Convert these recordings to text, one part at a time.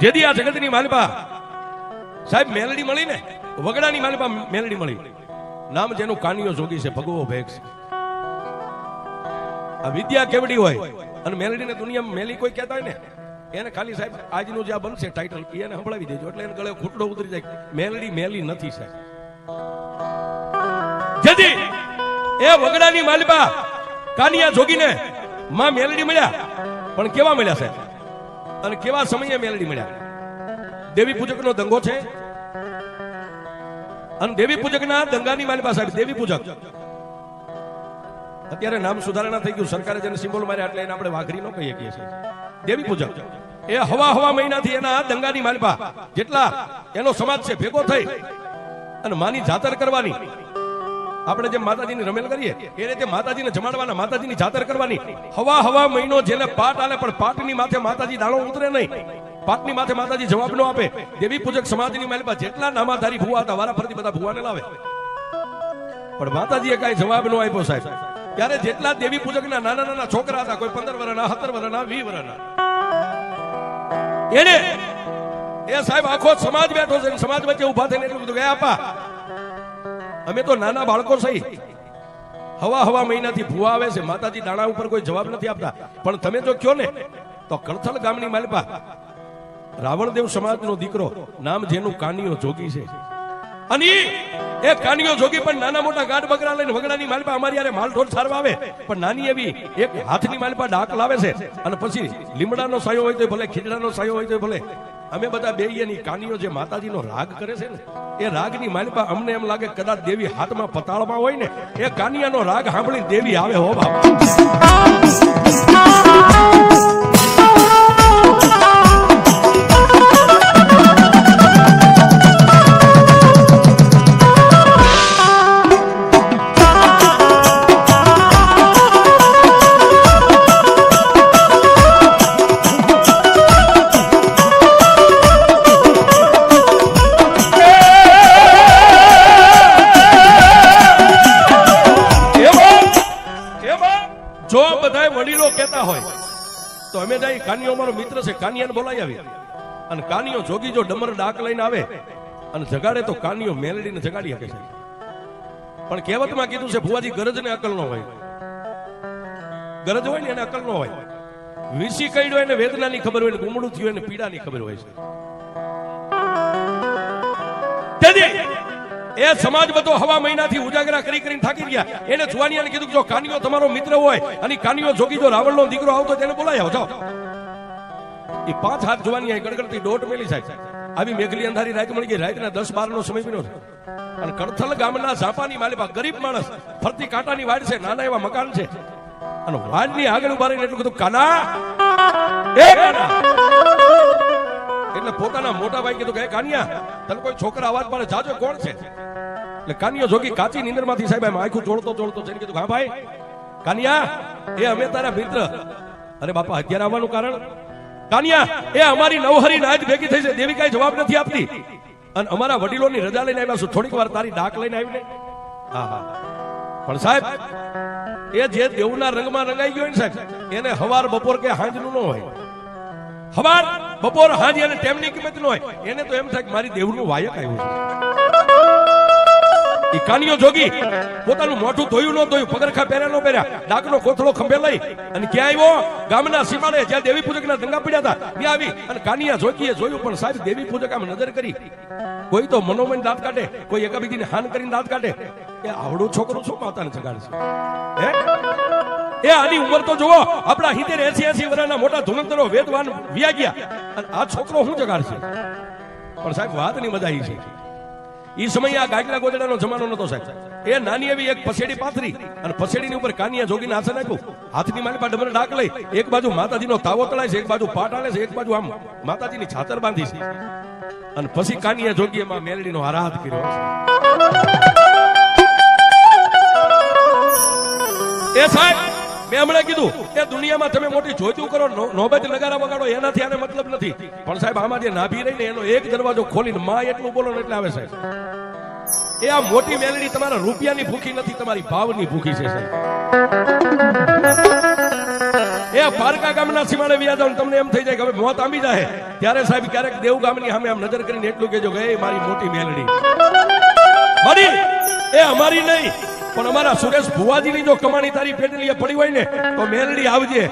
જેદી આ જગતની માલિપા સાહેબ મેલડી મળી ને, વગડાની માલિપા મેલડી મળી, નામ જેનું કાનિયો જોગી છે, ભગવો ભેક્ષ. આ વિદ્યા કેવડી હોય અને મેલડીને દુનિયામાં મેલી કોઈ કહેતા હોય ને, એને ખાલી સાહેબ આજનું જે બનશે ટાઇટલ એને સંભળાવી દેજો, એટલે એને ગળે ઘૂંટડો ઉતરી જાય. મેલડી મેલી નથી સાહેબ. જેથી એ વગડાની માલિપા કાનિયા જોગીને માં મેલડી મળ્યા, પણ કેવા મળ્યા સાહેબ અને કેવા સમયે મેલડી મળ્યા? દેવી પૂજકનો દંગો છે અને દેવી પૂજકના દંગાની માલિપા સાહેબ દેવી પૂજક. અત્યારે નામ સુધારણા થઈ ગયું, સરકારે જેને સિમ્બોલ માર્યા એટલે એને આપણે વાઘરી ન કહીએ છીએ. દેવી પૂજક એ હવા મહિનાથી એના દંગાની માલિપા જેટલા એનો સમાજ છે ભેગો થઈ અને માની જાતર કરવાની. આપણે જેમ માતાજીની રમેલ કરીએ એ રીતે માતાજીને જમાડવાના, માતાજીની જાતર કરવાની. હવા મહિનો જેને પાટ આલે પણ પાટની માથે માતાજી દાણો ઉતરે નહીં, પાટની માથે માતાજી જવાબ ન આપે. દેવી પૂજક સમાજની માલિપા જેટલા નામાધારી ભુવા હતા વારા ફરતી બધા ભુવાને લાવે, પણ માતાજીએ કઈ જવાબ ન આપ્યો સાહેબ. ત્યારે જેટલા દેવી પૂજકના નાના નાના છોકરા હતા, કોઈ 15 વર્ષના, 17 વર્ષના, 20 વર્ષના, એને એ સાહેબ આખો સમાજ બેઠો છે, સમાજ વચ્ચે ઉભા થઈને એટલું કીધું કે આપા અમે તો નાના બાળકો સહી, હવા મહિનાથી ભૂવા આવે છે, માતાજી દાણા ઉપર કોઈ જવાબ નથી આપતા, પણ તમે જો કયો ને તો કળથલ ગામની માલિપા રાવણદેવ સમાજનો દીકરો, નામ જેનું કાનિયો જોગી છે, અને એ કાનિયો જોગી પણ નાના મોટા ગાઢ બકરા લઈને વગડાની માલિપા અમારી યારે માલઢોર સારવા આવે, પણ નાની એવી એક હાથની માલિપા ડાક લાવે છે, અને પછી લીમડાનો સાયો હોય તો ભલે, ખીજડાનો સાયો હોય તો ભલે, અમે બધા બેયની કાનિયો જે માતાજીનો રાગ કરે છે ને, એ રાગની માલિપા અમને એમ લાગે કદાચ દેવી હાથમાં પતાળમાં હોય ને, એ કાનિયાનો રાગ સાંભળી દેવી આવે હો બાપા. જો બધા વડીલો કહેતા હોય તો અમે જાય કાનિયો અમારો મિત્ર છે, કાનિયાને બોલાવી આવી, અને કાનિયો જોગી જો ડમર ડાક લઈને આવે અને જગાડે તો કાનિયો મેલડીને જગાડી શકે છે. પણ કહેવતમાં કીધું છે ભુવાજી ગરજ ને અકલ નો હોય, ગરજ હોય ને એને અકલ નો હોય. વિસી કઈડો એને વેદનાની ખબર હોય, ગુમડું થયું એને પીડાની ખબર હોય છે. એ સમાજ બધો હવા મહિનાથી ઉજાગરા કરીને થાકી ગયા. એને જુવાનિયાને કીધું કે જો કાનિયો તમારો મિત્ર હોય અને કાનિયો જોગી જો રાવણનો દીકરો આવતો તેને બોલાવી આવો, જાઓ. એ 5 હાથ જુવાનિયા ગડગડતી દોટ મેલી સાહેબ. આવી મેઘલી અંધારી રાત મળી ગઈ, રાતના 10-12 નો સમય બન્યો છે, અને કળથલ ગામના ઝાપાની માલિપા ગરીબ માણસ, ફરતી કાંટાની વાડ છે, નાના એવા મકાન છે, અને વાડની આગળ ઉભા રહીને એટલું કીધું કાના, એ કાના. એટલે પોતાના મોટા ભાઈ કીધું કે કાનિયા તને કોઈ છોકરા અવાજ પાડે, જાજો કોણ છે? એટલે કાનિયો જોગી કાચી નીંદર માંથી સાહેબ આખું ચોળતો જઈને કીધું હા ભાઈ કાનિયા, એ અમે તારા મિત્ર. અરે બાપા અત્યારે આવવાનું કારણ? કાનિયા એ અમારી નવહરી નાચ ભેગી થઈ છે, દેવી કઈ જવાબ નથી આપતી, અને અમારા વડીલોની રજા લઈને આવ્યા છું, થોડીક વાર તારી ડાક લઈને આવીને. હા પણ સાહેબ એ જે દેવના રંગમાં રંગાઈ ગયો ને સાહેબ, એને હવાર બપોર કે હાંજનું ન હોય, હવાર બપોર હાંજ એને ટેમની કિંમત ન હોય. એને તો એમ થાય કે મારી દેવનું વાયક આવ્યું છે. એ કાનિયો જોગી પોતાનું મોઢું ધોયું ન ધોયું, પગરખા પહેર્યા ન પહેર્યા, ડાકનો કોથળો ખંભે લઈ અને ક્યાં આવ્યો? ગામના સીમાડે જ્યાં દેવી પૂજકના દંગા પડ્યા હતા ત્યાં આવી, અને કાનિયા જોગીએ જોયું, પણ સાહેબ દેવી પૂજક આમ નજર કરી, કોઈ તો મનોમન દાંત કાઢે, કોઈ એકાબીજીને હાન કરીને દાંત કાઢે. એ આવડું છોકરું શું માતાને જગાડશે? એ આની ઉંમર તો જુઓ, આપણા 70-80 વર્ષના મોટા ધુરંધરો વેદવાન વ્યા ગયા, અને આ છોકરો શું જગાડશે? પણ સાહેબ વાતની મજા આવી છે, એ સમયે આ ગાગલા ગોદડાનો જમાનો નતો સાહેબ. એ નાની એવી એક પસેડી પાથરી, અને પસેડીની ઉપર કાનિયા જોગીને આસન આપ્યું, હાથની માલિપા ડમર ડાક લઈ, એક બાજુ માતાજીનો તાવો તળાય છે, એક બાજુ પાટ આલે છે, એક બાજુ આમ માતાજીની છાતર બાંધી છે, અને પછી કાનિયા જોગીએ માં મેલડીનો આરાધ કર્યો. એ સાહેબ મેં હમણાં કીધું એ દુનિયામાં તમે મોટી જોઈતું કરો, નોબત નગારા વગાડો, એનાથી આને મતલબ નથી, પણ સાહેબ આમાં જે નાભી રહીને એનો એક દરવાજો ખોલીને માં એટલું બોલો ને એટલે આવે સાહેબ. એ આ મોટી મેલડી તમારા રૂપિયાની ભૂખી નથી, તમારી ભાવની ભૂખી છે સાહેબ. એ એ પારકા ગામના સીમાડે વ્યા જાવ તમને એમ થઈ જાય કે હવે મોત આંબી જાય ત્યારે સાહેબ ક્યારેક દેવ ગામની સામે આમ નજર કરીને એટલું કહેજો કે એ મારી મોટી મેલડી મારી એ અમારી નહીં પણ અમારા સુરેશ ભુવાજીની જો કમાણી તારી પેટલીએ પડી હોય ને તો મેલડી આવજે એ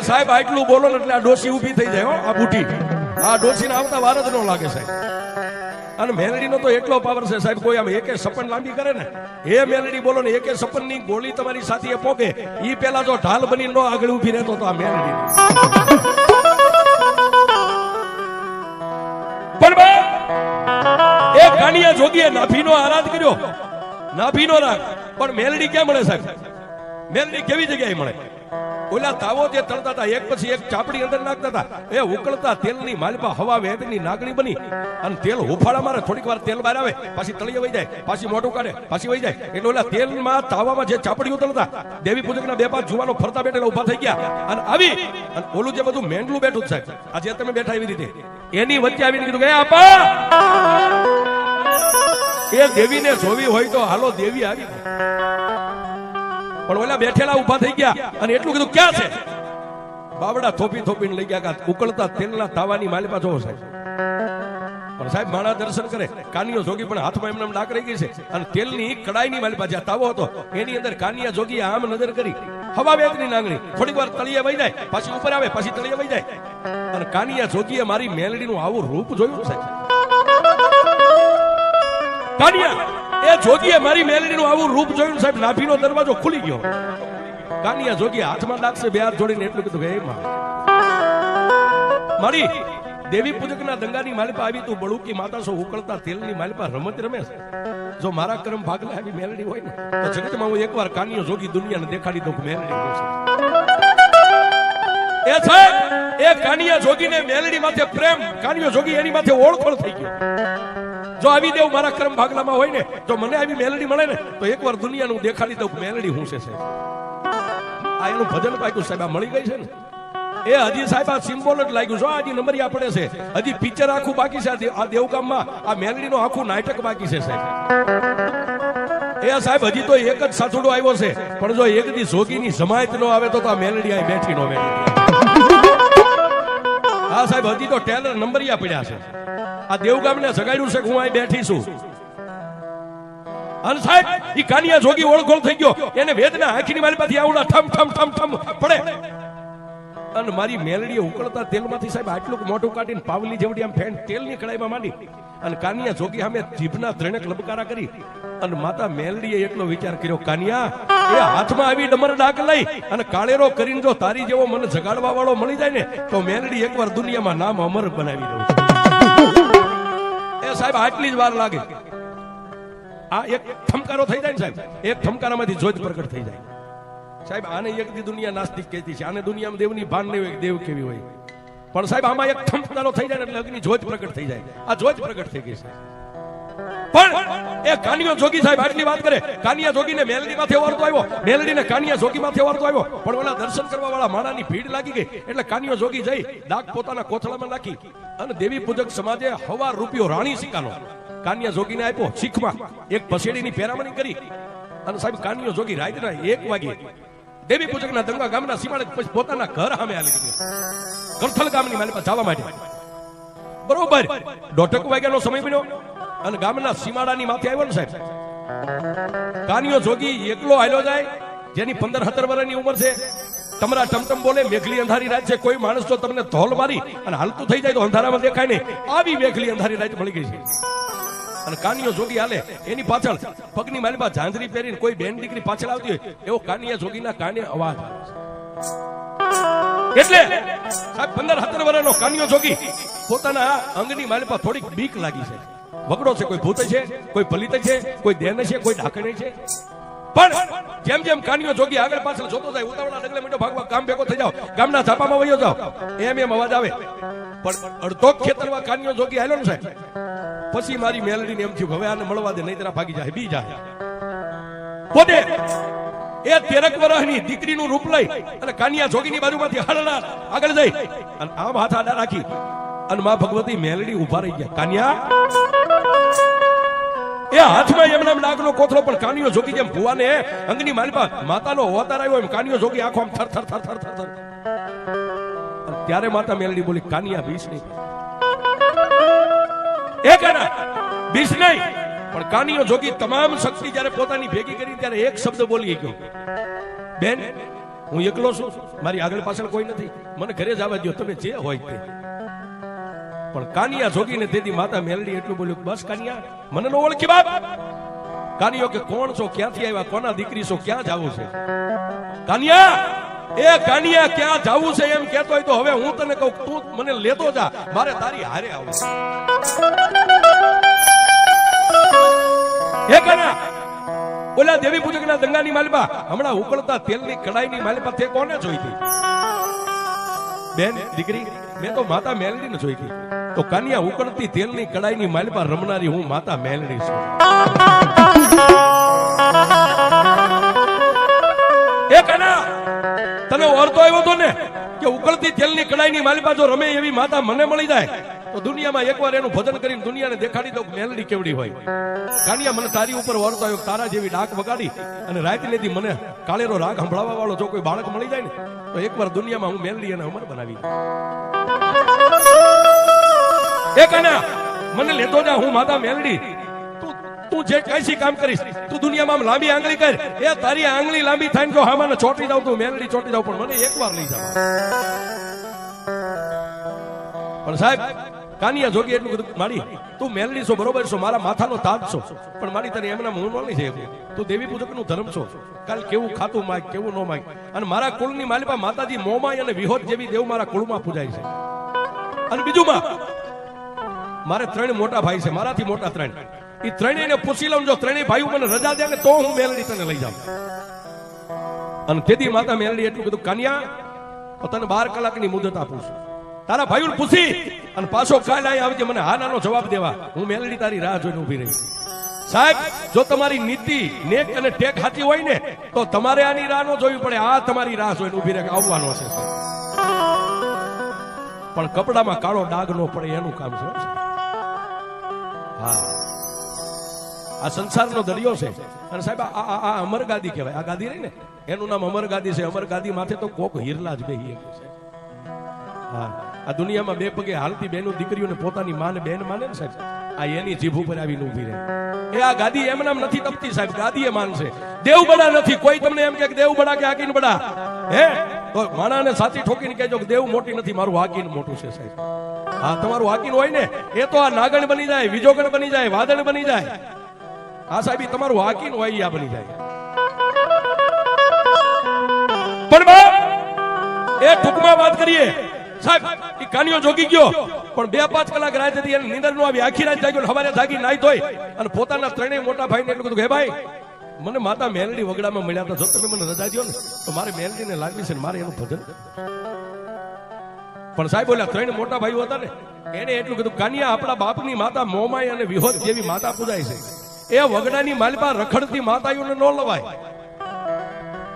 સાહેબ આટલું બોલો ને એટલે આ ડોસી ઊભી થઈ જાય હો આ બુઠી આ ડોસીને આવતા વાર જ ન લાગે સાહેબ અને મેલડીનો તો એટલો પાવર છે સાહેબ કોઈ આમ એકે સપન લાંબી કરે ને એ મેલડી બોલો ને એકે સપનની ગોળી તમારી સાથે પોકે ઈ પેલા જો ઢાલ બની નો આગળ ઊભી રહેતો તો આ મેલડી પણ એ કાનિયા જોગીએ નાભીનો આરાધ કર્યો નાભીનો રાગ પણ મેલડી ક્યાં મળે સાહેબ મેલડી કેવી જગ્યાએ મળે ઓલા તાવો જે તળતા હતા એક પછી એક ચાપડી અંદર નાખતા હતા એ ઉકળતા તેલની માલપા હવા વેદની નાગણી બની અને તેલ હુફાળા મારે થોડીક વાર તેલ બહાર આવે પાછી તળિયે વહી જાય પાછી મોઢું કાઢે પાછી વહી જાય એટલે ઓલા તેલમાં તાવામાં જે ચાપડી ઉતરતા દેવી પૂજકના બે પાંચ જુવાનો ફરતા બેઠેલા ઉભા થઈ ગયા અને આવી અને ઓલું જે બધું મેંડલું બેઠું જ સાહેબ આજે તમે બેઠા એવી રીતે એની વચ્ચે આવીને કીધું કે આપા એ દેવીને જોવી હોય તો હાલો દેવી આવી પણ ઓલા બેઠેલા ઉભા થઈ ગયા અને એટલું કીધું ક્યાં છે બાવડા થોપી થોપીને લઈ ગયા ઉકળતા તેલના તાવાની માલિપા જોવો સાહેબ પણ સાહેબ માણા દર્શન કરે કાનિયો જોગી પણ હાથમાં એમને ડાક રહી ગઈ છે અને તેલની કડાઈની માલિપા જ્યાં તાવો હતો એની અંદર કાનિયા જોગી આમ નજર કરી હવા વેદની નાંગણી થોડીક વાર તળિયે વહી જાય પાછી ઉપર આવે પાછી તળિયે વહી જાય અને કાનિયા જોગીએ મારી મેલડીનું આવું રૂપ જોયું સાહેબ કાનિયા એ જોગીએ મારી મેલડીનું આવું રૂપ જોયું સાહેબ નાભીનો દરવાજો ખુલી ગયો કાનિયા જોગીએ હાથમાં ડાકશે બે હાથ જોડીને એટલું કીધું કે હે મારી દેવી પૂજકના દંગાની માલિપા આવી તું બળુકી માતા સો ઉકળતા તેલની માલિપા રમત રમે જો મારા કર્મ ભાગલા આવી મેલડી હોય ને તો જગતમાં હું એકવાર કાનિયો જોગી દુનિયાને દેખાડી દઉં મેલડી એ સાહેબ એ કાનિયા જોગીને મેલડી માથે પ્રેમ કાનિયો જોગી એની માથે ઓળખોળ થઈ ગયો જો આવી દેવ મારા કર્મ ભાગલામાં હોય ને તો મને આવી મેલડી મળે ને તો એકવાર દુનિયાનું દેખાડી દઉં મેલડી હું છે સાહેબ આ એનું ભજન પાક્યું સાહેબ આ મળી ગઈ છે ને એ હજી સાહેબ આ સિમ્બોલ જ લાગ્યું છો હજી નંબરિયા પડે છે હજી પિક્ચર આખું બાકી છે આ દેવગામમાં આ મેલડીનું આખું નાટક બાકી છે સાહેબ એ સાહેબ હજી તો એક જ સાથુડો આવ્યો છે પણ જો એક દી જોગીની જમાયત નો આવે તો આ મેલડી અહીં બેઠી નો મેલડી હા સાહેબ હજી તો ટેલર નંબરિયા પડ્યા છે આ દેવગામને જગાડ્યું છે હું અહીં બેઠી છું અને સાહેબ ઈ કાનિયા જોગી ઓળખોળ થઈ ગયો એને વેદના આંખની મારી પાછી આવડા ઠમ ઠમ ઠમ ઠમ પડે અને મારી મેલડીએ ઉકળતા તેલમાંથી સાહેબ આટલું મોટું કાઢીને પાવલી જેવડી આમ ફેન તેલની કડાઈમાં માંડી અને કાનિયા જોગી સામે જીભના ત્રણેક લબકારા કરી અને માતા મેલડીએ એટલો વિચાર કર્યો કાનિયા એ હાથમાં આવી ડમર ડાક લઈ અને કાળેરો કરીને જો તારી જેવો મને જગાડવા વાળો મળી જાય ને તો મેલડી એકવાર દુનિયામાં નામ અમર બનાવી દઉં એ સાહેબ આટલી જ વાર લાગે આ એક ઠમકારો થઈ જાય ને સાહેબ એક ઠમકારામાંથી જ્યોત પ્રગટ થઈ જાય સાહેબ આને એક દી દુનિયા નાસ્તિક કહેતી છે આને દુનિયામાં દેવની ભાન નહીં હોય દેવ કેવી હોય પણ સાહેબ આમાં એક ઠમકારો થઈ જાય એટલે અગ્નિ જ્યોત પ્રગટ થઈ જાય આ જ્યોત પ્રગટ થઈ ગઈ છે પણ એ કાનિયો જોગી સાહેબ આટલી વાત કરે કાનિયા જોગીને મેલડી માથે વારતો આવ્યો મેલડીને કાનિયા જોગી માથે વારતો આવ્યો પણ ઓલા દર્શન કરવા વાળા માણાની ભીડ લાગી ગઈ એટલે કાનિયો જોગી જઈ ડાક પોતાના કોથળામાં નાખી અને દેવી પૂજક સમાજે હવા રૂપિયો રાણી સિક્કાનો કાનિયા જોગીને આપ્યો શીખમાં એક પસેડીની પેરામણી કરી અને સાહેબ કાનિયો જોગી રાત્રના 1 વાગે દેવી પૂજકના દંગા ગામના સીમાડે પછી પોતાના ઘર સામે આલી ગયો કરથલ ગામની માલિપા જવા માટે બરોબર 1:30 વાગ્યાનો સમય બન્યો અને ગામના સીમાડાની માથે આવ્યો ને સાહેબ કાનિયો જોગી એકલો હાલ્યો જાય જેની 15-17 વર્ષની ઉંમર છે તમારા ટમટમ બોલે મેઘલી અંધારી રાત છે કોઈ માણસ તો તમને ધોલ મારી અને હાલતું થઈ જાય તો અંધારામાં દેખાય નહીં આવી મેઘલી અંધારી રાત મળી ગઈ છે અને કાનિયો જોગી હાલે એની પાછળ પગની માલિપા ઝાંઝરી પહેરીને કોઈ બેન દીકરી પાછળ આવતી હોય એવો કાનિયા જોગીના કાને અવાજ આવે એટલે સાહેબ 15-17 વર્ષનો કાનિયો જોગી પોતાના અંગની માલિપા થોડીક બીક લાગી છે વગડો છે કોઈ ભૂત છે કોઈ પલિત છે કોઈ દેન છે કોઈ ઢાકણે છે પણ જેમ જેમ કાનિયો જોગી આગળ પાછળ જોતો જાય ઉતાવળા ડગલે મીઠો ભાગવા ગામ ભેગો થઈ જાવ ગામના ધાપામાં વયો જાવ એમ અવાજ આવે પણ અડધો ખેતરમાં કાનિયો જોગી હાલ્યો ને સાહેબ પછી મારી મેલડીને એમ થયું હવે આને મળવા દે નહીં તરા ભાગી જાય બી જાય પોતે એ 13 વર્ષની દીકરીનું રૂપ લઈ અને કાનિયા જોગીની બાજુમાંથી હળનાર આગળ જઈ અને આમ હાથ આડા રાખી અને માં ભગવતી મેલડી ઉભા રહી ગયા કાનિયા એ હાથમાં એમના ડાકનો કોથળો પણ કાનિયો જોગી જેમ ભુવાને અંગની માલિપા માતાનો અવતાર આવ્યો એમ કાનિયો જોગી આખો આમ થર થર થર થર થર ત્યારે માતા મેલડી બોલી કાનિયા બીસ નહીં, એ કાના બીસ નહીં. પણ કાનિયો જોગી તમામ શક્તિ જ્યારે પોતાની ભેગી કરી ત્યારે એક શબ્દ બોલી ગયો, બેન હું એકલો છું, મારી આગળ પાછળ કોઈ નથી, મને ઘરે જવા દો, તમે જે હોય તે. પણ કાનિયા જોગીને તેથી માતા મેલડી એટલું બોલ્યું, બસ કાનિયા મને નો ઓળખી બાપ. કાનિયો કે કોણ છો, ક્યાંથી આવ્યા, કોના દીકરી છો, ક્યાં જાવું છે? કાનિયા એ કાનિયા ક્યાં જાવું છે એમ કહેતો હોય તો હવે હું તને કહું, તું મને લેતો જા, મારે તારી હારે આવું. હે કાના ઓલા દેવી પૂજકના દંગાની માલિપા હમણાં ઉકળતા તેલની કડાઈની માલિપા તે કોને જોઈ હતી? બેન દીકરી મેં તો માતા મેલડીને જોઈ હતી. તો કાનિયા ઉકળતી તેલની કડાઈની માલિપા રમનારી હું માતા મેલડી છું. એ કાના તને ઓરતો આવ્યો તો ને કે ઉકળતી તેલની કડાઈની માલિપા જો રમે એવી માતા મને મળી જાય તો દુનિયામાં એકવાર એનું ભજન કરીને દુનિયાને દેખાડી દઉં મેલડી કેવડી હોય. કાનિયા મને તારી ઉપર ઓરતો આવ્યો, તારા જેવી ડાક વગાડી અને રાત લેતી મને કાળેરો રાગ સંભળાવવા વાળો જો કોઈ બાળક મળી જાય ને તો એકવાર દુનિયામાં હું મેલડી અને અમર બનાવી. એ કાના મને લેતો જા, હું માતા મેલડી. તું જે કઈ કામ કરીશ, તું દુનિયામાં લાંબી આંગળી કર, એ તારી આંગળી લાંબી થાય જો હામાને ચોટી જાવ, તું મેલડી ચોટી જાવ, પણ મને એકવાર લઈ જાવ. પણ સાહેબ કાનિયા જોગી એટલું કીધું, માડી તું મેલડી છો બરોબર છો, મારા માથાનો તાજ છો, પણ માડી તને એમના હું ન લઈ જાય. તું દેવી પૂજક નું ધર્મ છો, કાલ કેવું ખાતું માગ કેવું ન માગ. અને મારા કુળની માલિપા માતાજી મોમાઈ અને વિહોદ જેવી દેવ મારા કુળમાં પૂજાય છે. અને બીજું માં મારે 3 મોટા ભાઈ છે, મારાથી મોટા 3. એ ત્રણેયને પૂછી લઉં, જો ત્રણેય ભાઈઓ મને રજા દે ને તો હું મેલડી તને લઈ જાઉં. અને તેથી માતા મેલડી એટલું કીધું, કાનિયા તને 12 કલાકની મુદત આપું છું, તારા ભાઈઓને પૂછી અને પાછો કાલ અહીં આવજે, મને હા નાનો જવાબ દેવા. હું મેલડી તારી રાહ જોઈને ઉભી રહી. સાહેબ જો તમારી નીતિ નેક અને ટેક સાચી હોય ને તો તમારે આની રાહ ન જોવી પડે, આ તમારી રાહ જોઈને ઉભી રહે આવવાનો છે. પણ કપડામાં કાળો ડાઘ ન પડે એનું કામ છે. હા આ સંસારનો દરિયો છે. અને સાહેબ આ અમર ગાદી કહેવાય. આ ગાદી રહી ને એનું નામ અમર ગાદી છે. અમર ગાદી માથે તો કોક હિરલા જ બેહી છે. હા આ દુનિયામાં 2 પગે હાલતી બેનો દીકરીઓને પોતાની માને બેન માને ને સાહેબ, આ એની જીભ ઉપર આવીને ઊભી રહે. એ આ ગાદી એમ નામ નથી તપતી સાહેબ, ગાદી એ માન છે. દેવ બડા નથી. કોઈ તમને એમ કે દેવ બડા કે હાકીન બડા હે તો માણાને સાચી ઠોકીને કહેજો કે દેવ મોટી નથી, મારું હાકીન મોટું છે સાહેબ. હા તમારું હાકીન હોય ને એ તો આ નાગણ બની જાય, વિજોગણ બની જાય, વાદળ બની જાય. આ સાહેબ તમારું હાકીન હોય આ બની જાય. પણ એ ટૂંકમાં વાત કરીએ સાહેબ, એ કાનિયો જોગી ગયો પણ 2-5 કલાક રાત હતી, એને નીંદર નો આવી. આખી રાત જાગ્યો, સવારે જાગી નાઈ ધોઈ અને પોતાના 3 મોટા ભાઈને એટલું કીધું, હે ભાઈ મને માતા મેલડી વગડામાં મળ્યા હતા, જો તમે મને રજા દો ને તો મારે મેલડીને લાગવી છે, મારે એનું ભજન. પણ સાહેબ બોલ્યા 3 મોટા ભાઈઓ હતા ને એને એટલું કીધું, કાનિયા આપણા બાપની માતા મોમાઈ અને વિહોદ જેવી માતા પૂજાય છે, એ વગડાની માલિપા રખડતી માતાઓને ન લવાય.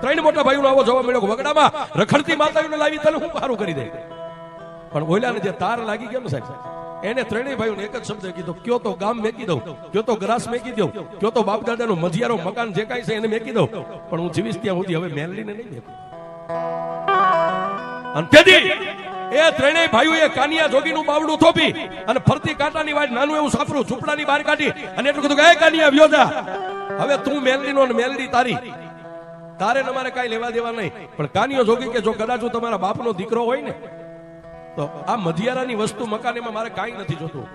3 મોટા ભાઈઓનો આવો જવાબ મળ્યો, વગડામાં રખડતી માતાઓને લાવી તને હું સારું કરી દે. પણ બોલ્યા ને જે તાર લાગી ગયો ને સાહેબ, એને 3 ભાઈઓને એક જ શબ્દ કીધો, કયો તો ગામ મેકી દઉં, કયો તો ગ્રાસ મેકી દઉં, કયો તો બાપ દાદાનું મજિયારો મકાન જે કાંઈ છે એને મેકી દઉં, પણ હું જીવીશ ત્યાં સુધી હવે મેલડીને નહીં મેકું. અને તેથી એ 3 ભાઈઓએ કાનિયા જોગીનું બાવડું થોપી અને ફરતી કાંટાની વાટ નાનું એવું સાપરું ઝૂંપડાની બહાર કાઢી અને એટલું કીધું કે એ કાનિયા વ્યો જા, હવે તું મેલડીનો અને મેલડી તારી, તારે તમારે કાંઈ લેવા દેવા નહીં. પણ કાનિયો જોગી કે જો કદાચ હું તમારા બાપનો દીકરો હોય ને તો આ મધિયારાની વસ્તુ મકાન એમાં મારે કાંઈ નથી જોતું.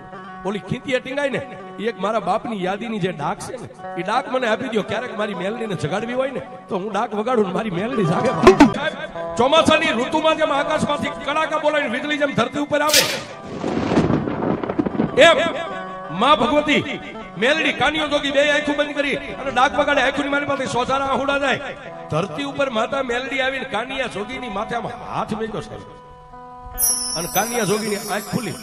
ઓલી ખીંતીએ ટીંગાય ને એક મારા બાપની યાદીની જે ડાક છે ને એ ડાક મને આપી દો. ક્યારેક મારી મેલડીને જગાડવી હોય ને તો હું ડાક વગાડું, મારી મેલડી જાગે. ચોમાસાની ઋતુમાં જેમ આકાશમાંથી કડાકા બોલાવીને વીજળી જેમ ધરતી ઉપર આવે એમ માં ભગવતી મેલડી કાનિયો જોગી 2 આંખો બંધ કરી અને ડાક વગાડે, આંખોની મારી પાસે સોસારા આહુડા જાય. ધરતી ઉપર માતા મેલડી આવીને કાનિયા જોગીની માથામાં હાથ મેક્યો સાહેબ અને કાનિયા જોગીની આંખ ખુલી.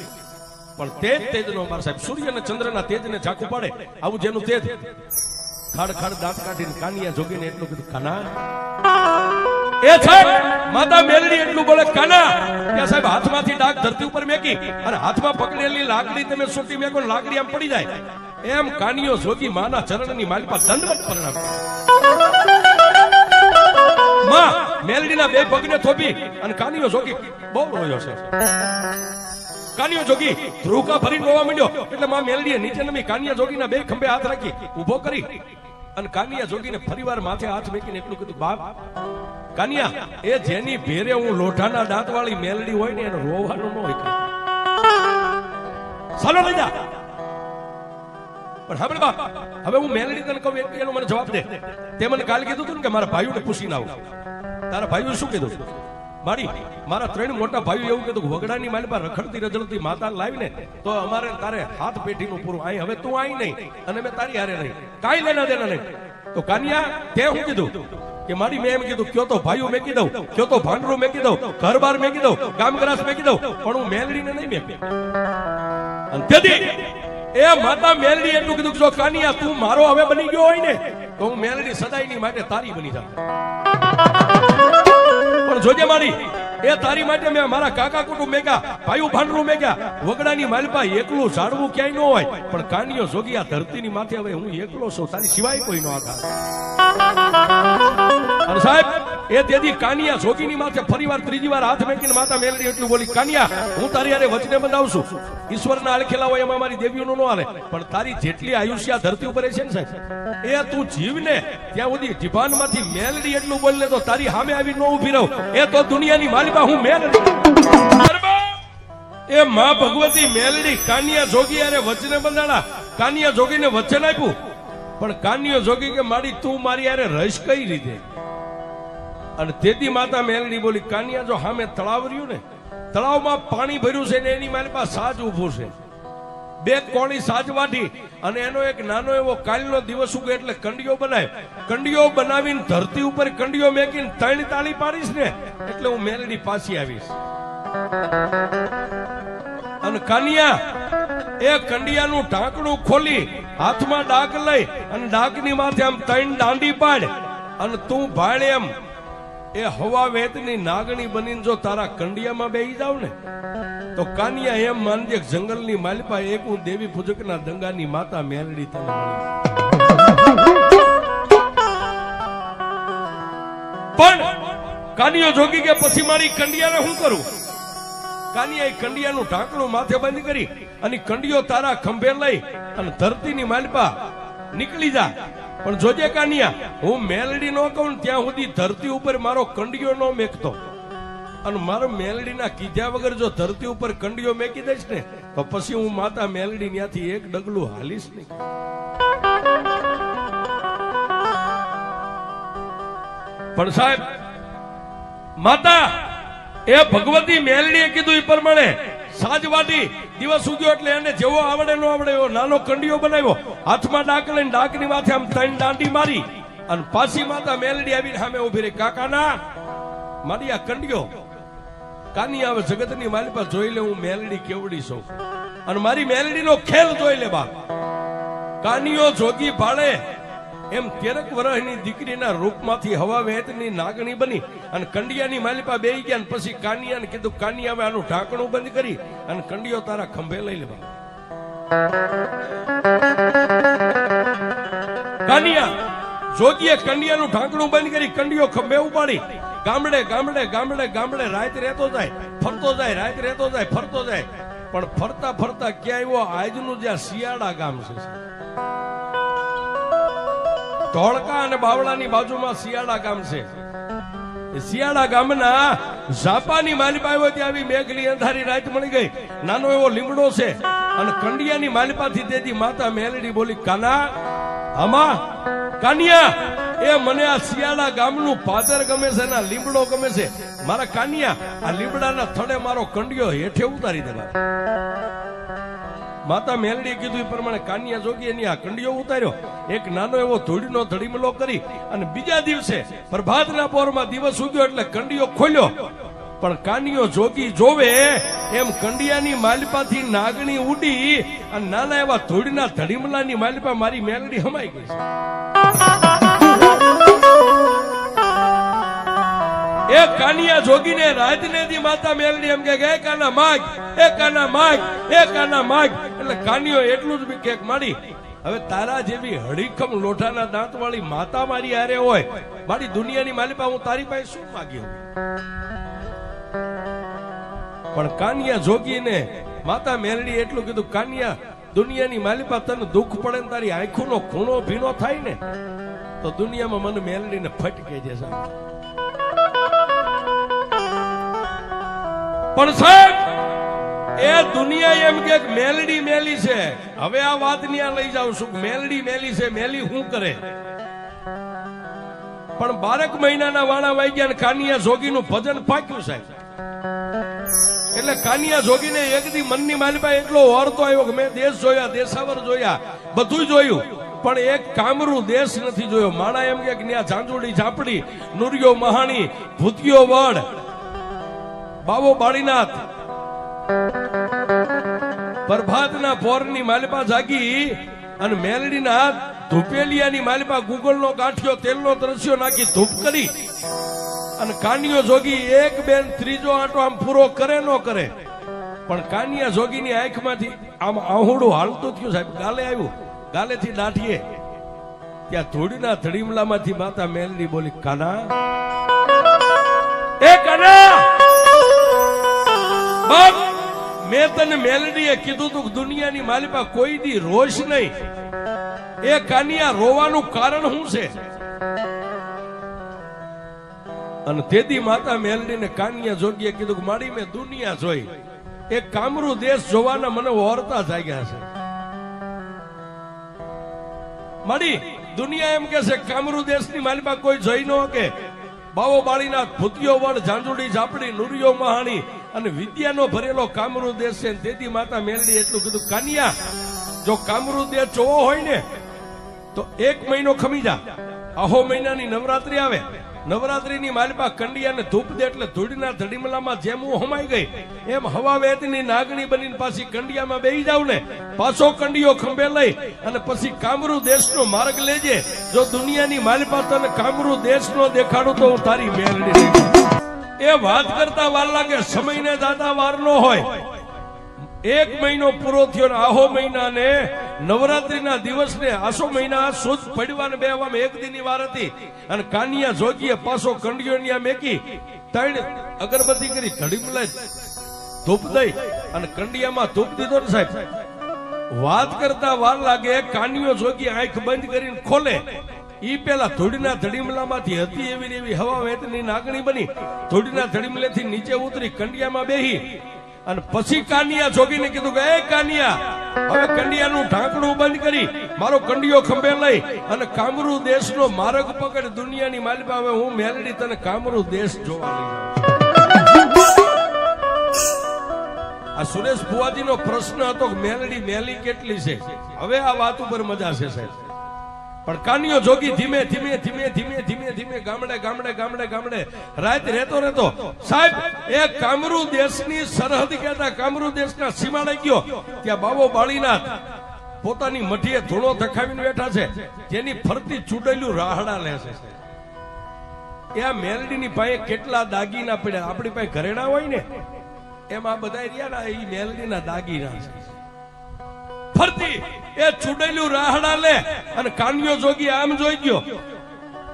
પણ તેજનો માર સાહેબ સૂર્ય અને ચંદ્રના તેજને ઝાંખું પડે આવું જેનું તેજ, ખાડ ખાડ દાંત કાઢીને કાનિયા જોગીને એટલું કીધું, કાના એ સાહેબ માતા મેલડી એટલું બોલે, કાના ત્યાં સાહેબ હાથમાંથી ડાક ધરતી ઉપર મેકી અને હાથમાં પકડેલી લાકડી તમે સોટી મેકો, લાકડી આમ પડી જાય એમ કાનિયો જોગી માના ચરણની માલિપા દંડવત પ્રણામ. માં મેલડીના બે પગને થોપી અને કાનિયો જોગી બહુ રોયો છે. કાનિયો જોગી ધ્રુકા ભરીને રોવા માંડ્યો એટલે માં મેલડીએ નીચે નમી કાનિયા જોગીના બે ખંભે હાથ રાખી ઊભો કરી અને કાનિયા જોગીને ફરીવાર માથે હાથ મૂકીને એટલું કીધું, બાપ કાનિયા, એ જેની ભેરે હું લોઢાના દાંત વાળી મેલડી હોય ને એને રોવાનું ન હોય. ચાલો લઈ જા. પણ હવે બાપ, હવે હું મેલડી તને કહું એનો મને જવાબ દે. તે મને કાલ કીધું હતું ને કે મારા ભાઈઓને પૂછીને આવું. તારા ભાઈઓ શું કીધું? મારા 3 મોટા ભાઈઓ એવું કીધું, વગડાની માલપા રખડતી રજડતી માતા લાવીને તો અમારે તારે હાથ પેઢીનું પૂરું. અહીં હવે તું અહીં નહીં અને મેં તારી હારે નહીં, કાઈ લેના દેના નહીં. તો કાનિયા તે હું કીધું કે મારી મેં એમ કીધું, કયો તો ભાઈઓ મેકી દઉં, કયો તો ભાંડરું મેકી દઉં, ઘર બાર મેકી દઉં, ગામગ્રાસ મેકી દઉં, પણ હું મેલડીને નહીં મેકી. અને તેથી એ માતા મેલડી એટલું કીધું, જો કાનિયા તું મારો હવે બની ગયો હોય ને તો હું મેલડી સદાયની માટે તારી બની જાઉં. પણ જોજે મારી, એ તારી માટે મેં મારા કાકા કુટુંબ મેગ્યા, ભાઈઓ ભાંડરું મેગ્યા, વગડાની માલપા એકલું ઝાડવું ક્યાંય ન હોય, પણ કાનિયો જોગી આ ધરતીની માથે હવે હું એકલો છું, તારી સિવાય કોઈ ન આઘા. અને સાહેબ એ તેથી કાનિયા જોગીની માથે ફરીવાર ત્રીજી વાર હાથ મેકીને માતા મેલડી એટલું બોલી, કાનિયા હું તારી હારે વચને બંધાવું છું. ઈશ્વરના અલખેલા હોય એમાં મારી દેવીઓનું ન હાલે, પણ તારી જેટલી આયુષ્ય ધરતી ઉપર છે ને સાહેબ, એ તું જીવને ત્યાં સુધી જીભાનમાંથી મેલડી એટલું બોલને તો તારી સામે આવી ન ઉભી રહું. એ તો દુનિયાની માલિકા હું મેલડી. એ માં ભગવતી મેલડી કાનિયા જોગી હારે વચને બંધાણા. કાનિયા જોગીને વચન આપ્યું, પણ કાનિયો જોગી કે મારી તું મારી હારે રહીશ કઈ રીતે? અને તેથી માતા મેલડી બોલી, કાનિયા જો સામે તળાવ રહ્યું ને, તળાવમાં પાણી ભર્યું છે ને એની મારી પાસે સાજ ઉભું છે, 2 કોણી સાજ વાટી અને એનો એક નાનો એવો કાલનો દિવસ ઉગે એટલે કંડિયો બનાય. કંડિયો બનાવીને ધરતી ઉપર કંડિયો મેકીને 3 તાળી પાડીશ ને એટલે હું મેલડી પાછી આવીશ. અને કાનિયા એ કંડિયાનું ઢાંકણું ખોલી હાથમાં ડાક લઈ અને ડાકની માથે આમ 3 દાંડી પાડ અને તું ભાળે એમ એ હવા વેતની નાગણી બનીને જો તારા કંડિયામાં બેહી જાવ ને તો કાનિયા એમ માનજે જંગલની માલિપા એક હું દેવી પૂજકના દંગાની માતા મેલડી તને મળી. પણ કાનિયો જોગી કે પછી મારી કંડિયાને શું કરું? કાનિયા એ કંડિયાનું ઢાંકણું માથે બંધ કરી અને કંડિયો તારા ખંભે લઈ અને ધરતીની માલિપા નીકળી જા. પણ જોજે કાનિયા, હું મેલડી નો કહું ત્યાં સુધી ધરતી ઉપર મારો કંડિયો નો મેકતો. અને મારો મેલડીના કીધા વગર જો ધરતી ઉપર કંડિયો મેકી દઈશ ને તો પછી હું માતા મેલડી ત્યાંથી એક ડગલું હાલીશ નહીં. પણ સાહેબ માતા એ ભગવતી મેલડીએ કીધું એ પ્રમાણે સાજવાટી દિવસ ઉગ્યો એટલે એને જેવો આવડે નો આવડે એવો નાનો કંડિયો બનાવ્યો, હાથમાં ડાક લઈને ડાકની માથે આમ 3 દાંડી મારી અને પાછી માતા મેલડી આવીને સામે ઉભી રહી. કાકાના મારી આ કંડિયો કાની આવે જગતની માલિપા જોઈ લે હું મેલડી કેવડી છું અને મારી મેલડીનો ખેલ જોઈ લે બા. કાનિયો જોગી ભાળે એમ 13 વર્ષની દીકરીના રૂપમાંથી હવા વેતની નાગણી બની અને કંડિયાની માલિપા બેહી ગયા અને પછી કાનિયાને કીધું, કાનિયા હવે આનું ઢાંકણું બંધ કરી અને કંડિયો તારા ખંભે લઈ લે બા. કાનિયા જોગીએ કંડિયાનું ઢાંકણું બંધ કરી કંડિયો ખંભે ઉપાડી ગામડે ગામડે ગામડે ગામડે રાત રહેતો જાય, ફરતો જાય, રાત રહેતો જાય, ફરતો જાય. પણ ફરતા ફરતા ક્યાં આવ્યો આજનું જ્યાં શિયાળા ગામ છે, ધોળકા અને બાવળાની બાજુમાં શિયાળા ગામ છે. શિયાળા ગામના ઝાપાની માલિપા આવ્યો ત્યાં આવી મેઘલી અંધારી રાત મળી ગઈ. નાનો એવો લીમડો છે અને કંડિયાની માલિપાથી તેથી માતા મેલડી બોલી, કાના આમા કાનિયા એ મને આ શિયાળા ગામનું પાદર ગમે છે ને લીમડો ગમે છે. મારા કાનિયા આ લીમડાના થડે મારો કંડિયો હેઠે ઉતારી દેવા. માતા મેલડીએ કીધું એ પ્રમાણે કાનિયા જોગી એની આ કંડિયો ઉતાર્યો, એક નાનો એવો ધૂળનો ધડીમલો કરી અને બીજા દિવસે પ્રભાતના પોરમાં દિવસ ઉગ્યો એટલે કંડિયો ખોલ્યો. પણ કાનિયો જોગી જોવે એમ કંડિયાની માલિપાથી નાગણી ઉડી અને નાના એવા ધૂળના ધડીમલાની માલિપા મારી મેલડી હમાઈ ગઈ. એ કાનિયા જોગીને રાતને દી માતા મેલડી એમ કે કાના માગ, એ કાના માગ, એ કાના માગ. એટલે કાનિયો એટલું જ કે માડી હવે તારા જેવી હડીખમ લોઠાના દાંત વાળી માતા મારી હારે હોય, મારી દુનિયાની માલિપા હું તારી પાસે શું માગ્યો? પણ કાનિયા જોગીને માતા મેલડી એટલું કીધું, કાનિયા દુનિયાની માલિપા તને દુઃખ પડે ને તારી આંખોનો ખૂણો ભીનો થાય ને તો દુનિયામાં મને મેલડીને ફટકે છે સાહેબ. પણ સાહેબ એ દુનિયા એમ કે મેલડી મેલી છે. હવે આ વાત ન્યા લઈ જાઉં છું, મેલડી મેલી છે, મેલી શું કરે? પણ 12 મહિનાના વાણા વાગ્યા ને કાનિયા જોગીનું ભજન પાક્યું સાહેબ. એટલે કાનિયા જોગીને એક દી મનની માલિપા એટલો ઓરતો આવ્યો કે મેં દેશ જોયા, દેશાવર જોયા, બધું જોયું, પણ એક કામરૂ દેશ નથી જોયો. માણા એમ કે ત્યાં ઝાંઝુડી ઝાપડી, નુરિયો મહાણી, ભૂતિયો વડ, બાવો બાળીનાથ, પ્રભાતના પોરની માલિપા જાગી અને મેલડીના ધૂપેલિયાની માલિપા ગુગળનો ગાંઠિયો તેલનો તરસ્યો નાખી ધૂપ કરી અને કાનિયો જોગી એક બેન ત્રીજો આંટો આમ પૂરો કરે ન કરે, પણ કાનિયા જોગીની આંખમાંથી આમ આહુડું હાલતું થયું સાહેબ. ગાલે આવ્યું, ગાલેથી દાઢીએ ત્યાં ધૂળના ધડીમલામાંથી માતા મેલડી બોલી, કાના, એ કાના, બાપ મેં તને મેલડીએ કીધું તું દુનિયાની માલિપા કોઈ દી રોશ નહીં. એ કાનિયા રોવાનું કારણ શું છે? અને તેથી માતા મેલડીને કાનિયા જોગીએ કીધું કે માડી મેં દુનિયા જોઈ, એક કામરૂ દેશ જોવાના મને ઓરતા જાગ્યા છે. માડી દુનિયા એમ કે છે કામરૂ દેશની માલિપા કોઈ જોઈ ન કે બાવો બાળીનાથ, ભૂતિયો વડ, ઝાંઝુડી ઝાપડી, નુરિયો મહાણી અને વિદ્યાનો ભરેલો કામરૂ દેશ છે. તેથી માતા મેલડી એટલું કીધું, કાનિયા જો કામરૂ દેશ જોવો હોય ને તો 1 મહિનો ખમી જા. આહો મહિનાની નવરાત્રી આવે, નવરાત્રીની માલિપા કંડિયાને ધૂપ દે એટલે ધૂળના ધડીમલામાં જેમ હું હમાઈ ગઈ એમ હવા વેતની નાગણી બનીને પાછી કંડિયામાં બેહી જાવ ને, પાછો કંડિયો ખંભે લઈ અને પછી કામરૂ દેશનો માર્ગ લેજે. જો દુનિયાની માલિપા તને કામરૂ દેશનો દેખાડું તો હું તારી મેલડી. એ વાત કરતા વાર લાગે, સમયને દાદા વાર નો હોય. 1 મહિનો પૂરો થયો ને આહો મહિનાને નવરાત્રીના દિવસને આસો મહિના સુદ પડવાને બેવામાં 1 દીની વાર હતી અને કાનિયા જોગીએ પાછો કંડિયો મેકી 3 અગરબત્તી કરી ધડીમલાઈ ધૂપ દઈ અને કંડિયામાં ધૂપ દીધો ને સાહેબ. વાત કરતા વાર લાગે, કાનિયો જોગી આંખ બંધ કરીને ખોલે ઈ પેલા ધૂળના ધડીમલામાંથી હતી એવી હવા વેતની નાગણી બની ધૂળના ધડીમલેથી નીચે ઉતરી કંડિયામાં બેહી અને પછી કાનિયા જોગીને કીધું કે એ કાનિયા, હવે કંડિયાનું ઢાંકણું બંધ કરી મારો કંડિયો ખંભે લઈ અને કામરૂ દેશનો માર્ગ પકડ. દુનિયાની માલિપા હવે હું મેલડી તને કામરૂ દેશ જોવા લઈ જાઉં. આ સુરેશ ભુવાજીનો પ્રશ્ન હતો કે મેલડી મેલી કેટલી છે. હવે આ વાત ઉપર મજા છે સાહેબ. પણ કાનિયો જોગી ધીમે ધીમે ધીમે ધીમે ધીમે ધીમે ગામડે ગામડે ગામડે ગામડે રાત રહેતો સાહેબ એ કામરૂ દેશની સરહદ કહેતા કામરૂ દેશના સીમાડે ગયો. ત્યાં બાવો બાળીનાથ પોતાની મઠીએ ધૂળો ધખાવીને બેઠા છે, જેની ફરતી ચૂડેલું રાહડા લે છે. એ આ મેલડીની પાસે કેટલા દાગીના પડ્યા. આપણી પાસે ઘરેણા હોય ને એમ આ બધા રહ્યા ને એ મેલડીના દાગીના છે. ફરતી એ ચૂડેલું રાહડા લે અને કાનિયો જોગી આમ જોઈ ગયો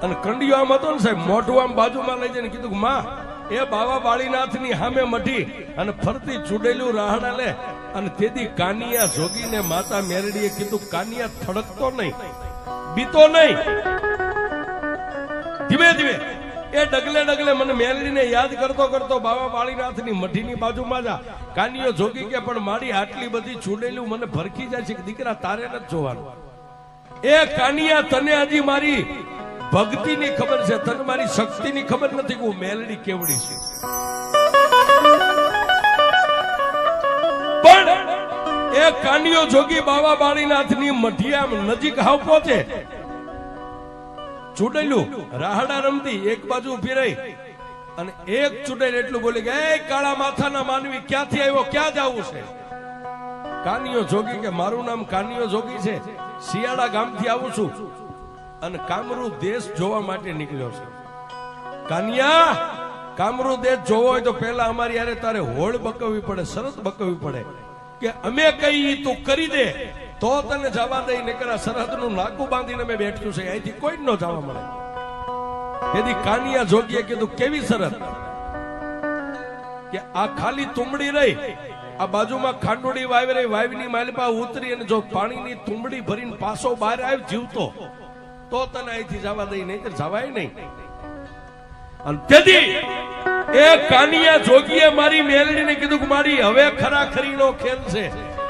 અને કંડિયો આમ હતો ને સાહેબ, મોઢું આમ બાજુમાં લઈ જઈને કીધું માં, એ બાવા બાળીનાથની સામે મઢી અને ફરતી ચૂડેલું રાહડા લે. અને તેથી કાનિયા જોગીને માતા મેરડીએ કીધું, કાનિયા થડકતો નહીં, બીતો નહીં, ધીમે ધીમે એ ડગલે ડગલે મને મેલડીને યાદ કરતો કરતો બાવા બાળીનાથની મઢીની બાજુમાં જા. કાનિયો જોગી કે પણ મારી આટલી બધી ચૂડેલું મને ભરખી જાય છે કે દીકરા તારે નથી જોવાનું. એ કાનિયા તને હજી મારી ભક્તિની ખબર છે, તને મારી શક્તિની ખબર નથી કે હું મેલડી કેવડી છે. પણ એ કાનિયો જોગી બાવા બાળીનાથની મઢી આમ નજીક હાવ પહોંચે, ચૂડેલું રાહડા રમતી એક બાજુ ઉભી રહી અને એક ચૂડેલ એટલું બોલી કે એ કાળા માથાના માનવી ક્યાંથી આવ્યો, ક્યાં જવું છે? કાનિયો જોગી કે મારું નામ કાનિયો જોગી છે, શિયાળા ગામથી આવું છું અને કામરૂ દેશ જોવા માટે નીકળ્યો છે. કાનિયા, કામરૂ દેશ જોવો હોય તો પહેલા અમારી યારે તારે હોળ બકવવી પડે, શરત બકવવી પડે કે અમે કઈ તું કરી દે તો તને જવા દઈ નકર સરહદનું નાકું બાંધીને મેં બેઠ્યું છે, અહીંથી કોઈ જ ન જવા મળે. તેથી કાનિયા જોગીએ કીધું કેવી સરહદ કે આ ખાલી તુંબડી રહી, આ બાજુમાં ખાંડોળી વાવી રહી, વાવીની માલિપા ઉતરી અને જો પાણીની તુંબડી ભરીને પાછો બહાર આવ્યો જીવતો તો તને અહીંથી જવા દઈ, નહીં તો જવાય નહીં. અને તેથી એ કાનિયા જોગીએ મારી મેલડીને કીધું કે મારી હવે ખરાખરીનો ખેલ છે.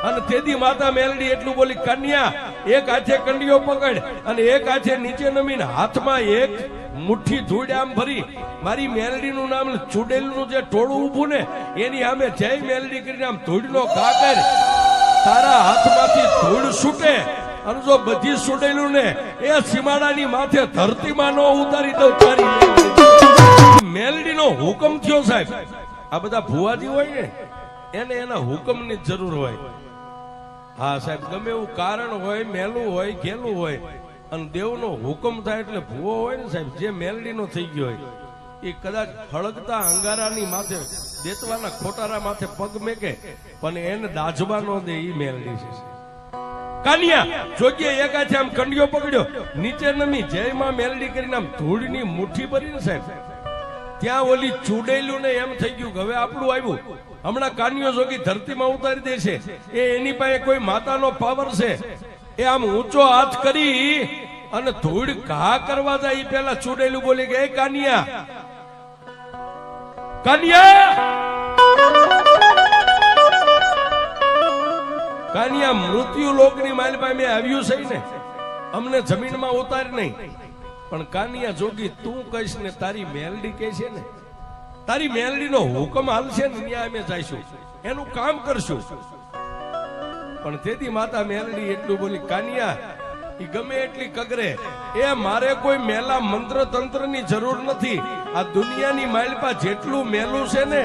અને તેથી માતા મેલડી એટલું બોલી, કન્યા એક હાથે કંડિયો પકડ અને એક હાથે નીચે નમીને હાથમાં એક મુઠ્ઠી ધૂળ આમ ભરી મારી મેલડીનું નામ ચુડેલનું જે ટોળું ઊભું ને એની સામે જય મેલડી કરીને આમ ધૂળનો ઘા કર. તારા હાથમાંથી ધૂળ છૂટે અને જો બધી સુડેલું ને એ સીમાડાની માથે ધરતીમાં નો ઉતારી દઉં તારી મેલડીનો હુકમ થયો સાહેબ. આ બધા ભુવાજી હોય ને એને એના હુકમની જરૂર હોય. હા સાહેબ, ગમે એવું કારણ હોય, મેલું હોય, ઘેલું હોય અને દેવનો હુકમ થાય એટલે ભૂવો હોય ને સાહેબ, જે મેલડીનો થઈ ગયો હોય એ કદાચ હળગતા અંગારાની માથે દેતવાના ખોટારા માથે પગ મેકે પણ એને દાજવા ન દે એ મેલડી છે. કાનિયા જોગીએ એક હાથે આમ કંડિયો પકડ્યો, નીચે નમી જયમાં મેલડી કરીને આમ ધૂળની મુઠ્ઠી ભરીને સાહેબ ત્યાં ઓલી ચૂડેલું ને એમ થઈ ગયું કે હવે આપણું આવ્યું, હમણાં કાનિયો જોગી ધરતીમાં ઉતારી દે છે. એ એની પાસે કોઈ માતાનો પાવર છે. એ આમ ઊંચો હાથ કરી અને ધૂળ ઘા કરવા જાય એ પેલા ચૂડેલું બોલી કે એ કાનિયા, કાનિયા, કાનિયા, મૃત્યુ લોકની માલપા મેં આવ્યું છે ને, અમને જમીનમાં ઉતાર નહીં. પણ કાનિયા જોગી તું કહીશ ને તારી મેલડી કહે છે ને, તારી મેલડીનો હુકમ હાલશે ને ત્યાં અમે જઈશું, એનું કામ કરશું. પણ તેથી માતા મેલડી એટલું બોલી, કાનિયા ઈ ગમે એટલી કગરે, એ મારે કોઈ મેલા મંત્ર તંત્ર ની જરૂર નથી. આ દુનિયાની માલપા જેટલું મેલું છે ને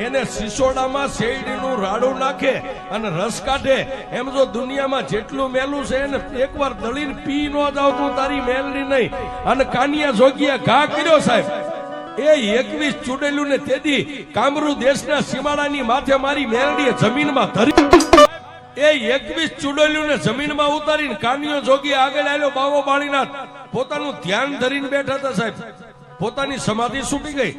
એને સિસોડામાં શેરડીનું રાડું નાખે અને રસ કાઢે, એમ જો દુનિયામાં જેટલું મેલું છે એને એકવાર દળીને પી ન જાવ તું તારી મેલડી નહીં. અને કાનિયા જોગીએ ઘા કર્યો સાહેબ. એ 21 ચૂડેલું ને તેથી કામરૂ દેશના સીમાડાની માથે મારી મેલડીએ જમીનમાં ધરી. એ 21 ચૂડેલું ને જમીનમાં ઉતારીને કાનિયો જોગી આગળ આવ્યો. બાવો બાળીનાથ પોતાનું ધ્યાન ધરીને બેઠા હતા સાહેબ. પોતાની સમાધિ છૂટી ગઈ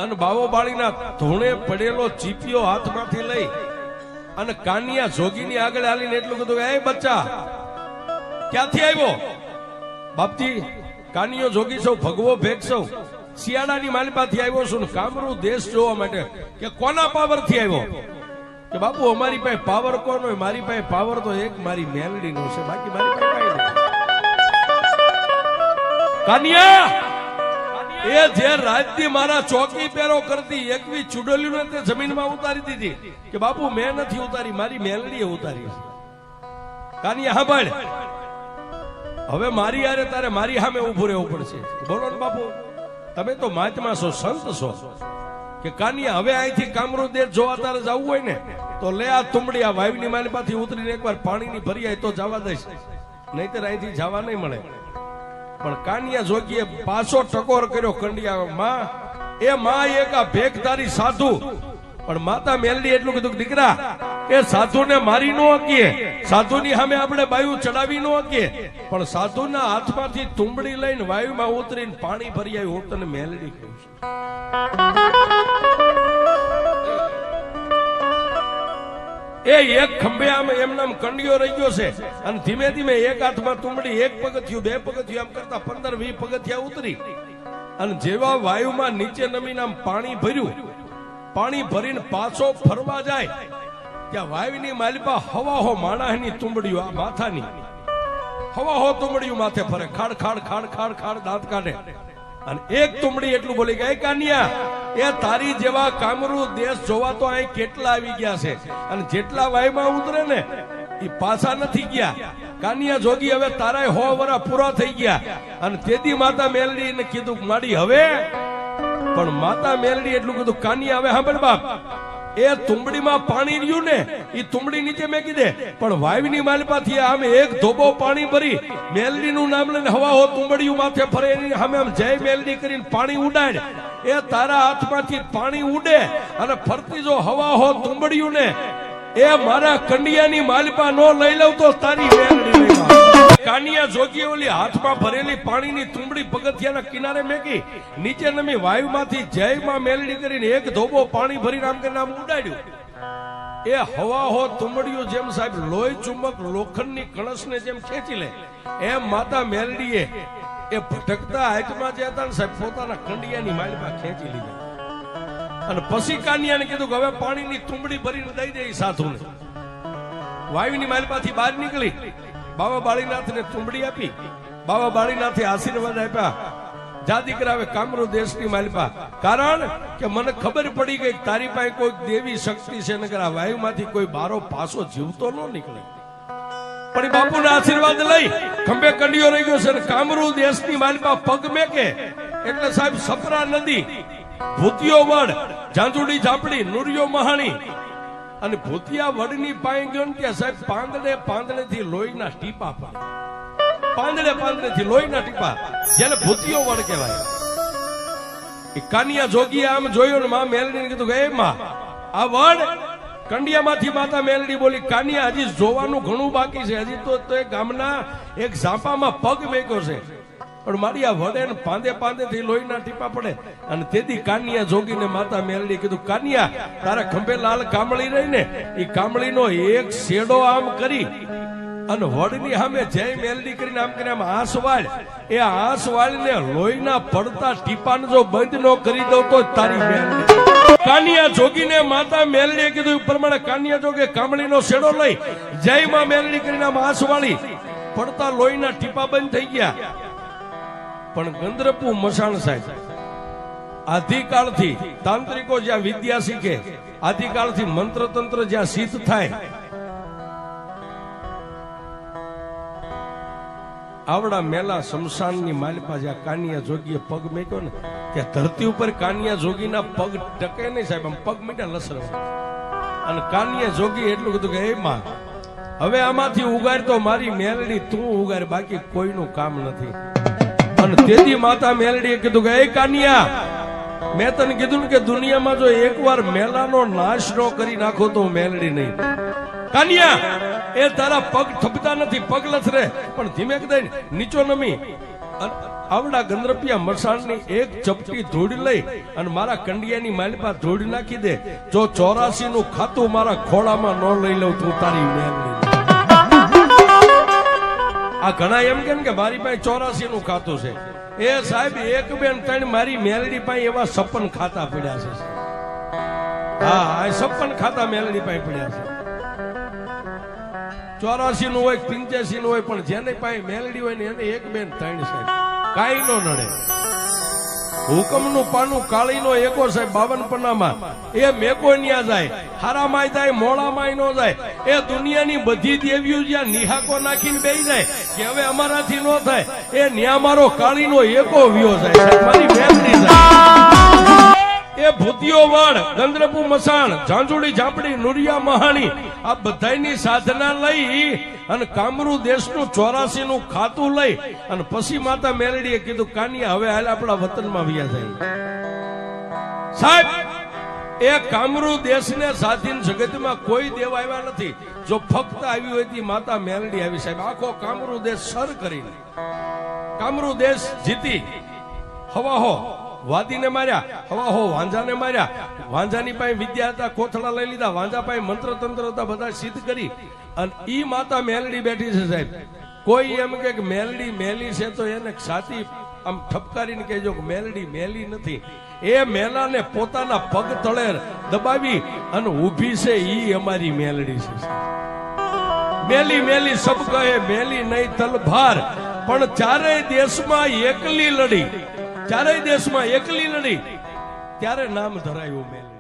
અને બાવો બાળીનાથ ધોણે પડેલો ચીપિયો હાથમાંથી લઈ અને કાનિયા જોગીની આગળ આવીને એટલું કીધું, એ બચ્ચા ક્યાંથી આવ્યો? બાપજી કાનિયો જોગી સૌ ભગવો ભેગ સૌ શિયાળાની માલિપાથી આવ્યો છું, કામરૂ દેશ જોવા માટે. કે કોના પાવર થી આવ્યો? કે બાપુ અમારી પાસે પાવર કોણ હોય? મારી પાસે પાવર તો એક મારી મેલડી નો છે, બાકી મારી પાસે કઈ નહીં. કાનિયા, એ જે રાજથી મારા ચોકી પેરો કરતી 21 ચૂડેલીઓ ને જમીનમાં ઉતારી દીધી. કે બાપુ મેં નથી ઉતારી, મારી મેલડીએ ઉતારી. કાનિયા સાંભળ, હવે મારી યારે તારે મારી સામે ઉભું રહેવું પડશે. બોલો ને બાપુ, તમે તો મહાત્મા છો, સંત છો. કે કાનિયા હવે અહીંથી કામરૂ દેશ જોવા તારે જવું હોય ને તો લે આ તુંબડી, આ વાયુની માલિપાથી ઉતરીને એકવાર પાણીની ભરી આય તો જવા દઈશ, નહીતર અહીંથી જવા નહીં મળે. પણ કાનિયા જોગીએ પાછો ટકોર કર્યો કંડિયા માં. એ માં એક આ ભેખધારી સાધુ. પણ માતા મેલડી એટલું કીધું, દીકરા એ સાધુને મારી નો હકીએ, સાધુની સામે આપણે બાયુ ચડાવી નો હકીએ, પણ સાધુના હાથમાંથી તુંબડી લઈને વાયુમાં ઉતરીને પાણી ભરી આવ્યું. હું તને મેલડી કહું છું. એ એક ખંભે આમ એમનામ કંડિયો રહી ગયો છે અને ધીમે ધીમે એક હાથમાં તુંબડી, એક પગથિયું, બે પગથિયું એમ કરતા 15-20 પગથિયા ઉતરી અને જેવા વાયુમાં નીચે નમીને આમ પાણી ભર્યું, પાણી ભરીને પાછો ફરવા જાય ત્યાં વાયુની માલિપા હવાહો માણસની તુંબડીઓ, આ માથાની હવાહો તુંબડીઓ માથે ફરે, ખાડ ખાડ ખાડ ખાડ ખાડ દાંત કાઢે. અને એક તુંબડી એટલું બોલી ગઈ, કાનિયા એ તારી જેવા કામરૂ દેશ જોવા તો અહીં કેટલા આવી ગયા છે અને જેટલા વાયુમાં ઉતરે ને એ પાછા નથી ગયા. કાનિયા જોગી હવે તારા 100 વર્ષ પૂરા થઈ ગયા. અને તેથી માતા મેલડી ને કીધું, માડી હવે. પણ માતા મેલડી એટલું કીધું, કાનિયા હવે સાંભળ બાપ, એ તુંબડીમાં પાણી રહ્યું ને એ તુંબડી નીચે મેકી દે, પણ વાયુની માલિપાથી આમે એક ધોબો પાણી ભરી મેલડીનું નામ લઈને હવાહો તુંબડીયું માથે ફરે, એની સામે આમ જય મેલડી કરીને પાણી ઉડાડ. એ તારા હાથમાંથી પાણી ઉડે અને ફરતી જો હવાહો તુંબડીયું ને એ મારા કંડિયાની માલપા નો લઈ લઉં તો તારી મેલડી લઈ આવ. કાનિયા જોગી ઓલી હાથમાં ભરેલી પાણીની તુંબડી પગથિયાના કિનારે મેકી નીચે નમી વાયુમાંથી જય માં મેલડી કરીને એક ધોબો પાણી ભરીને આમ કરીને આમ ઉડાડ્યું. એ હવા હો તુંબડીઓ જેમ સાહેબ લોહી ચુંબક લોખંડની કણસને જેમ ખેંચી લે એમ માતા મેલડીએ એ ભટકતા હાથમાં જે હતા ને સાહેબ પોતાના કંડિયાની માલપા ખેંચી લીધા. અને પછી કાનિયાને કીધું કે હવે પાણીની તુંબડી ભરીને દઈ દે સાધુને. વાયુની માલપાથી બહાર નીકળી બાબા બાળીનાથને તુંબડી આપી. બાબા બાળીનાથે આશીર્વાદ આપ્યા, જા દીકરા હવે કામરૂ દેશની માલપા. કારણ કે મને ખબર પડી ગઈ તારી પાસે કોઈ દેવી શક્તિ છે, નકર આ વાયુમાંથી કોઈ બારો પાસો જીવતો ન નીકળે. પણ બાપુના આશીર્વાદ લઈ ખંભે કંડિયો રહી ગયો છે ને કામરૂ દેશની માલપા પગ મેકે એટલે સાહેબ સપરા નદી, ભૂતિયો વડ, ઝાંઝુડી ઝાપડી, નુરિયો મહાણી અને ભૂતિયા વડની પાસે ગયો ને ત્યાં સાહેબ પાંદડે થી લોહીના ટીપા પડે. પાંદડે થી લોહીના ટીપા, જેને ભૂતિયો વડ કહેવાય. એ કાનિયા જોગીએ આમ જોયો ને માં મેલડીને કીધું કે એ માં આ વડ કંડિયામાંથી માતા મેલડી બોલી, કાનિયા હજી જોવાનું ઘણું બાકી છે, હજી તો એ ગામના એક ઝાંપામાં પગ મેક્યો છે, પણ મારી આ વડે ને પાંદે થી લોહીના ટીપા પડે. અને તેથી કાનિયા જોગીને માતા મેલડી કીધું કાનિયા તારા ખંભે લાલ કામળી રહી ને એ કામળીનો એક શેડો આમ કરી અને વડની સામે જય મેલડી કરીને આમ કરીને આમ આંસવાળ, એ આંસવાળને લોહીના પડતા ટીપાને જો બંધ ન કરી દઉં તો તારી મેલડી. કાનિયા જોગીને માતા મેલડીએ કીધું પ્રમાણે કાનિયા જોગે કામળીનો શેડો લઈ જય માં મેલડી કરીને આમ આંસવાળી પડતા લોહીના ટીપા બંધ થઈ ગયા. પણ ગંદ્રપુ મસાણ સાહેબ આદિકાળથી તાંત્રિકો જ્યાં વિદ્યા શીખે, આદિકાળથી મંત્ર તંત્ર જ્યાં સિદ્ધ થાય, આવડા મેલા શમશાનની માલપા જ્યાં કાનિયા જોગીએ પગ મેક્યો ને ત્યાં ધરતી ઉપર કાનિયા જોગીના પગ ટકે નહીં સાહેબ, આમ પગ મીઠા લસરવા. અને કાનિયા જોગી એટલું કીધું કે એ માં હવે આમાંથી ઉગાર તો મારી મેલડી તું ઉગાર, બાકી કોઈનું કામ નથી. અને તેથી માતા મેલડીએ કીધું કે એ કાનિયા મેં તને કીધું ને કે દુનિયામાં જો એકવાર મેલાનો નાશ ન કરી નાખો તો મેલડી નહીં. કાનિયા એ તારા પગ થપતા નથી, પગ લથરે, પણ ધીમે દઈને નીચો નમી આવડા ગંદ્રપિયા મસાણની એક ચપટી ધૂળ લઈ અને મારા કંડિયાની માલપા ધૂળ નાખી દે. જો 84 નું ખાતું મારા ખોળામાં ન લઈ લઉં તું તારી મેલડી. આ ઘણા એમ કે મારી પાસે 84 નું ખાતું છે. એ સાહેબ એક બેન ત્રણ મારી મેલડી પાસે એવા 56 ખાતા પડ્યા છે. હા 56 ખાતા મેલડી પાસે પડ્યા છે. 84 નું હોય 85 નું હોય, પણ જેને પાસે મેલડી હોય ને એને એક બેન ત્રણ સાહેબ કાઈ નો નડે. હુકમનું પાનું કાળીનો એકો સાહેબ 52 પન્નામાં એ મેકો ન્યા જાય, હારામાં જાય, મોડામાં નો જાય. એ દુનિયાની બધી દેવીઓ જ્યાં નિહાકો નાખીને બેસી જાય કે હવે અમારાથી નો થાય, એ ન્યા મારો કાળીનો એકો વ્યો જાય, મારી મેલડી જાય. એ ભૂતિયો વડ, ગંદ્રપુ મસાણ, ઝાંઝુડી ઝાપડી, નુરિયા મહાણી આ બધાની સાધના લઈ અને કામરૂ દેશનું 84 નું ખાતું લઈ અને પછી માતા મેલડીએ કીધું કાનિયા હવે હાલ આપણા વતનમાં વ્યા જાય. સાહેબ એ કામરૂ દેશને સાધીન જગતમાં કોઈ દેવ આવ્યા નથી. જો ફક્ત આવી હોય તી માતા મેલડી આવી સાહેબ. આખો કામરૂ દેશ સર કરીને કામરૂ દેશ જીતી. હવાહો વાદીને માર્યા, હવાહો વાંઝાને માર્યા. વાંઝાની પાસે વિદ્યા હતા, કોથળા લઈ લીધા. વાંઝા પાસે મંત્ર તંત્ર હતા, બધા સિદ્ધ કરી. અને ઈ માતા મેલડી બેઠી છે સાહેબ. કોઈ એમ કે મેલડી મેલી છે તો એને છાતી આમ ઠપકારીને કહેજો કે મેલડી મેલી નથી. એ મેલાને પોતાના પગ તળે દબાવી અને ઊભી છે, ઈ અમારી મેલડી છે. મેલી મેલી સબ કહે મેલી નહીં તલભાર, પણ ચારેય દેશમાં એકલી લડી, ચારેય દેશમાં એકલી લડી ત્યારે નામ ધરાયું મેલડી.